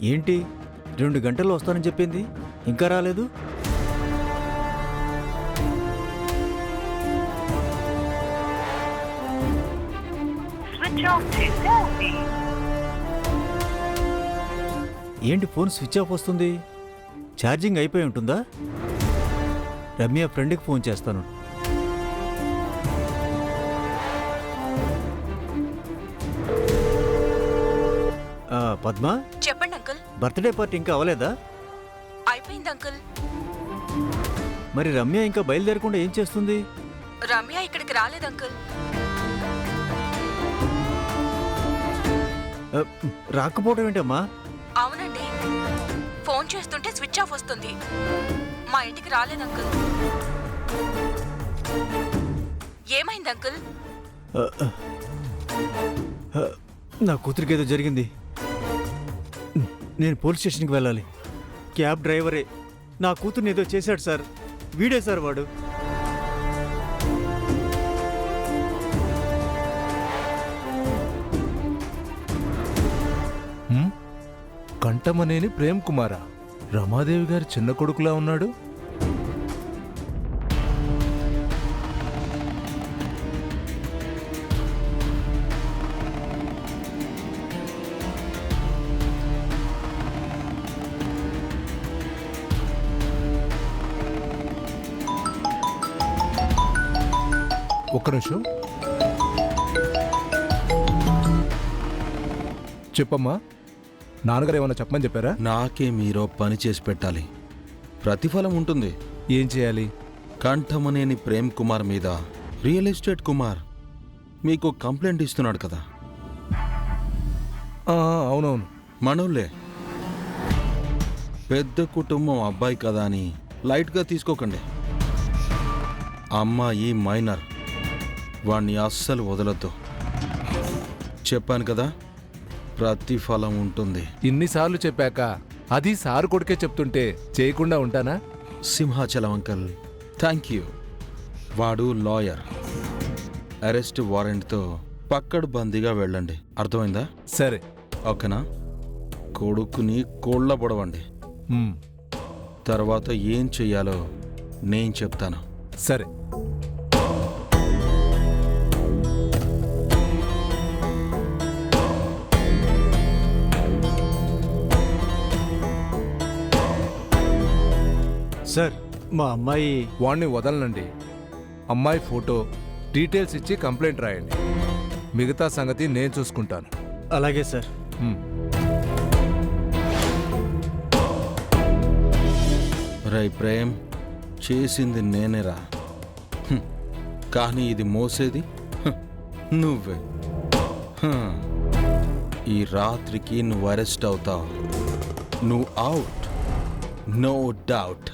ఏంటి 2 గంటల్లో వస్తానని చెప్పింది, ఇంకా రాలేదు? ఏంటి ఫోన్ స్విచ్ ఆఫ్ వస్తుంది? ఛార్జింగ్ అయిపోయి ఉంటుందా? రమ్య ఫ్రెండ్కి ఫోన్ చేస్తాను. పద్మ, చెప్పండి అంకుల్. బర్త్డే పార్టీ ఇంకా అవ్వలేదా? అయిపోయింది అంకుల్. మరి రమ్య ఇంకా బయలుదేరకుండా ఏం చేస్తుంది? రమ్య ఇక్కడికి రాలేదు అంకుల్. రాకపోవడం ఏంటమ్మా? అవునండి, ఫోన్ చేస్తుంటే స్విచ్ ఆఫ్ వస్తుంది. మా ఇంటికి రాలేదు అంకుల్. ఏమైంది అంకుల్? నా కూతురికి ఏదో జరిగింది. నేను పోలీస్ స్టేషన్కి వెళ్ళాలి. క్యాబ్ డ్రైవరే నా కూతుర్ని ఏదో చేశాడు సార్. వీడే సార్ వాడు. కంఠమనేని ప్రేమ్ కుమారా? రమాదేవి గారి చిన్న కొడుకులా ఉన్నాడు. ఒక్క నిమిషం. చెప్పమ్మా, నాన్నగారు ఏమన్నా చెప్పమని చెప్పారా? నాకే మీరో పని చేసి పెట్టాలి. ప్రతిఫలం ఉంటుంది. ఏం చేయాలి? కంఠమనేని ప్రేమ్ కుమార్ మీద రియల్ ఎస్టేట్ కుమార్ మీకు కంప్లైంట్ ఇస్తున్నాడు కదా. అవునవును, మనోళ్ళే. పెద్ద కుటుంబం అబ్బాయి కదా అని లైట్గా తీసుకోకండి. అమ్మాయి మైనర్, వాణ్ణి అస్సలు వదలొద్దు. చెప్పాను కదా, ప్రతిఫలం ఉంటుంది. ఇన్నిసార్లు చెప్పాక అది సారు కొడుకే చెప్తుంటే చేయకుండా ఉంటానా? Simhachalam uncle, thank you. వాడు లాయర్. అరెస్ట్ వారెంట్తో పక్కడు బందీగా వెళ్ళండి. అర్థమైందా? సరే. ఓకేనా? కొడుకుని కోళ్ళ పొడవండి. తర్వాత ఏం చెయ్యాలో నేను చెప్తాను. సరే. సార్, మా అమ్మాయి. వాణ్ణి వదలనండి. అమ్మాయి ఫోటో, డీటెయిల్స్ ఇచ్చి కంప్లైంట్ రాయండి. మిగతా సంగతి నేను చూసుకుంటాను. అలాగే సార్. రై ప్రేమ్, చేసింది నేనేరా, కానీ ఇది మోసేది నువ్వే. ఈ రాత్రికి నువ్వు అరెస్ట్ అవుతావు. నువ్వు అవుట్, నో డౌట్.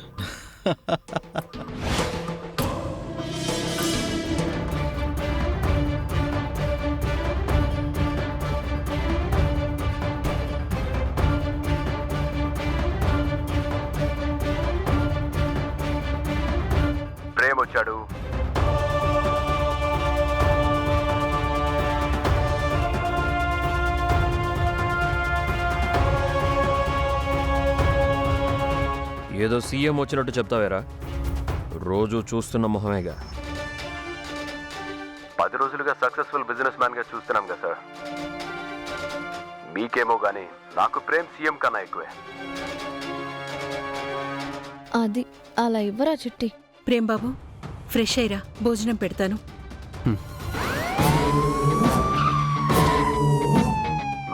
ప్రేమ్ వచ్చాడు. ఏదో సీఎం వచ్చినట్టు చెప్తావేరా? రోజు చూస్తున్న మొహమేగా. 10 రోజులుగా సక్సెస్ఫుల్ బిజినెస్ మ్యాన్ గా చూస్తున్నాం కదా సార్. మీకేమో గానీ నాకు ప్రేమ్ సీఎం కన్నా ఎక్కువే. అది అలా ఇవ్వరా చిట్టి. ప్రేమ్ బాబు, ఫ్రెష్ అయ్యిరా, భోజనం పెడతాను.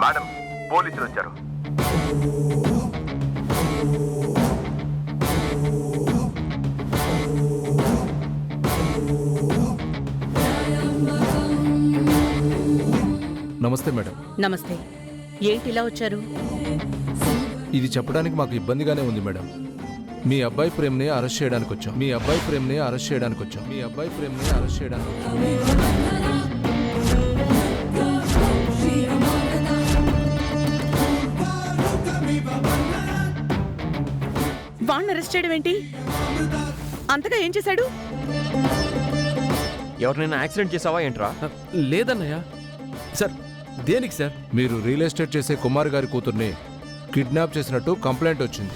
మేడం, పోలీసులు వచ్చారు. నమస్తే మేడం. నమస్తే. ఏంటి ఇలా వచ్చారు? ఇది చెప్పడానికి మాకు ఇబ్బందిగానే ఉంది మేడం. మీ అబ్బాయి ప్రేమ్ని అరెస్ట్ చేయడానికి వచ్చాం. మీ అబ్బాయి ప్రేమ్ని అరెస్ట్ చేయడానికి వచ్చాం. మీ అబ్బాయి ప్రేమ్ని అరెస్ట్ చేయడానికి వచ్చాం. వాణ్ణి అరెస్ట్ చేయడం ఏంటి? అంతగా ఏం చేశాడు? ఎవరినైనా యాక్సిడెంట్ చేసావా ఏంట్రా? లేదన్నయ్య. సార్, దేనికి సార్? మీరు రియల్ ఎస్టేట్ చేసే కుమార్ గారి కూతుర్ని కిడ్నాప్ చేసినట్టు కంప్లైంట్ వచ్చింది.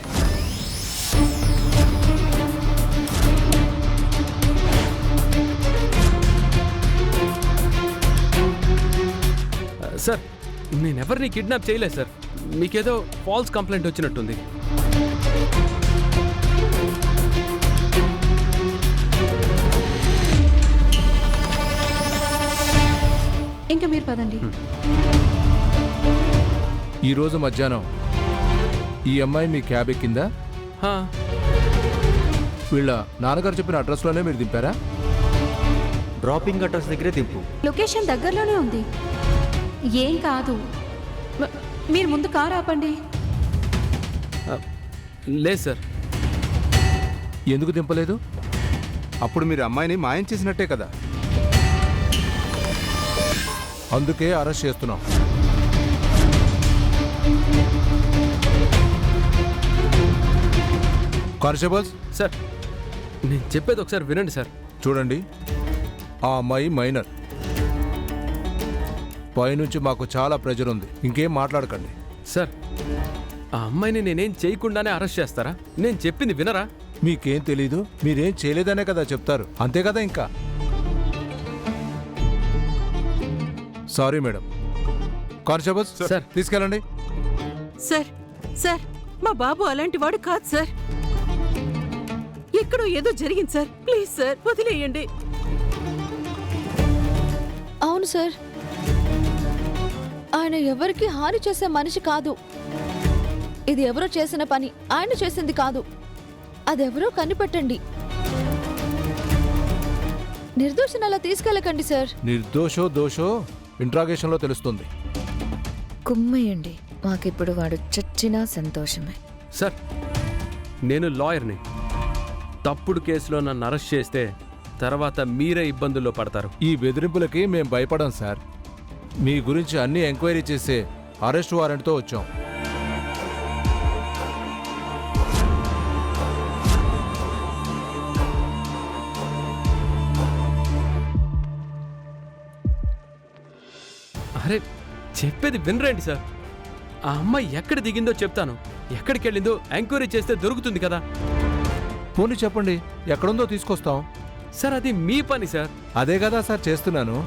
సార్ నేనెవరిని కిడ్నాప్ చేయలేదు సార్. మీకేదో ఫాల్స్ కంప్లైంట్ వచ్చినట్టుంది. ఇంకా మీరు పదండి. ఈరోజు మధ్యాహ్నం ఈ అమ్మాయి మీ క్యాబ్ ఎక్కిందా? హా, వీళ్ళ నాన్నగారు చెప్పిన అడ్రస్లోనే మీరు దింపారా? డ్రాపింగ్ అడ్రస్ దగ్గరే దింపు. లొకేషన్ దగ్గరలోనే ఉంది. ఏం కాదు, మీరు ముందు కారు ఆపండి. లేదు సార్. ఎందుకు దింపలేదు? అప్పుడు మీరు అమ్మాయిని మాయం చేసినట్టే కదా. అందుకే అరెస్ట్ చేస్తున్నాం. కానిస్టేబుల్స్ సార్ నేను చెప్పేది ఒకసారి వినండి సార్. చూడండి, ఆ అమ్మాయి మైనర్. పైనుంచి మాకు చాలా ప్రెజర్ ఉంది. ఇంకేం మాట్లాడకండి. సార్ ఆ అమ్మాయిని నేనేం చేయకుండానే అరెస్ట్ చేస్తారా? నేను చెప్పింది వినరా? మీకేం తెలీదు, మీరేం చేయలేదనే కదా చెప్తారు, అంతే కదా. ఇంకా సారీ మేడం. Constables sir. తీసుకెళ్ళండి. సార్ సార్ మా బాబు అలాంటి వాడు కాదు సార్. ఎక్కడో ఏదో జరిగింది సార్. ప్లీజ్ సార్ వదిలేయండి. అవును సార్, ఆయన ఎవరికి హాని చేసే మనిషి కాదు. ఇది ఎవరో చేసిన పని, ఆయన చేసింది కాదు. అదెవరో కనిపెట్టండి. నిర్దోషిని అలా తీసుకెళ్ళకండి సార్. నిర్దోషో దోషో ఇంట్రాగేషన్లో తెలుస్తుంది. కుమ్మేయండి, మాకిప్పుడు వాడు చచ్చినా సంతోషమే. సార్ నేను లాయర్ని. తప్పుడు కేసులో నన్ను అరెస్ట్ చేస్తే తర్వాత మీరే ఇబ్బందుల్లో పడతారు. ఈ బెదిరింపులకి మేం భయపడం సార్. మీ గురించి అన్ని ఎంక్వైరీ చేసే అరెస్ట్ వారెంట్తో వచ్చాం. అరే చెప్పేది వినరండి సార్. ఆ అమ్మాయి ఎక్కడ దిగిందో చెప్తాను. ఎక్కడికి వెళ్ళిందో ఎంక్వైరీ చేస్తే దొరుకుతుంది కదా. పోనీ చెప్పండి, ఎక్కడుందో తీసుకొస్తాం. సార్ అది మీ పని సార్. అదే కదా సార్ చేస్తున్నాను.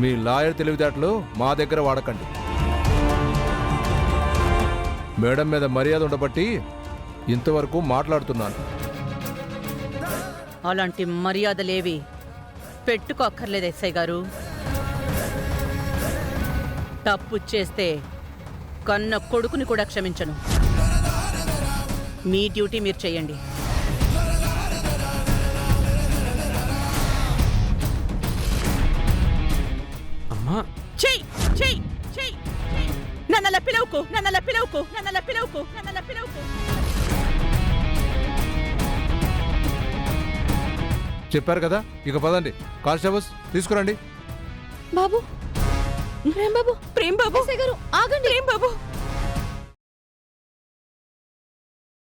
మీ లాయర్ తెలివితేటలు మా దగ్గర వాడకండి. మేడం మీద మర్యాద ఉండబట్టి ఇంతవరకు మాట్లాడుతున్నాను. అలాంటి మర్యాదలేవి పెట్టుకోక్కర్లేదు ఎస్ఐ గారు. తప్పు చేస్తే కన్న కొడుకుని కూడా క్షమించను. మీ డ్యూటీ మీరు చేయండి. అమ్మా చెయ్యి చెయ్యి చెయ్యి. నన్నలా పిలవకు, నన్నలా పిలవకు, నన్నలా పిలవకు, నన్నలా పిలవకు. చెప్పారు కదా, ఇక పదండి. కానిస్టేబుల్స్ తీసుకురండి. బాబు, ప్రేమ్ బాబు, ప్రేమ్ బాబు, ఎస్ఐ గారు ఆగండి. ప్రేమ్ బాబు.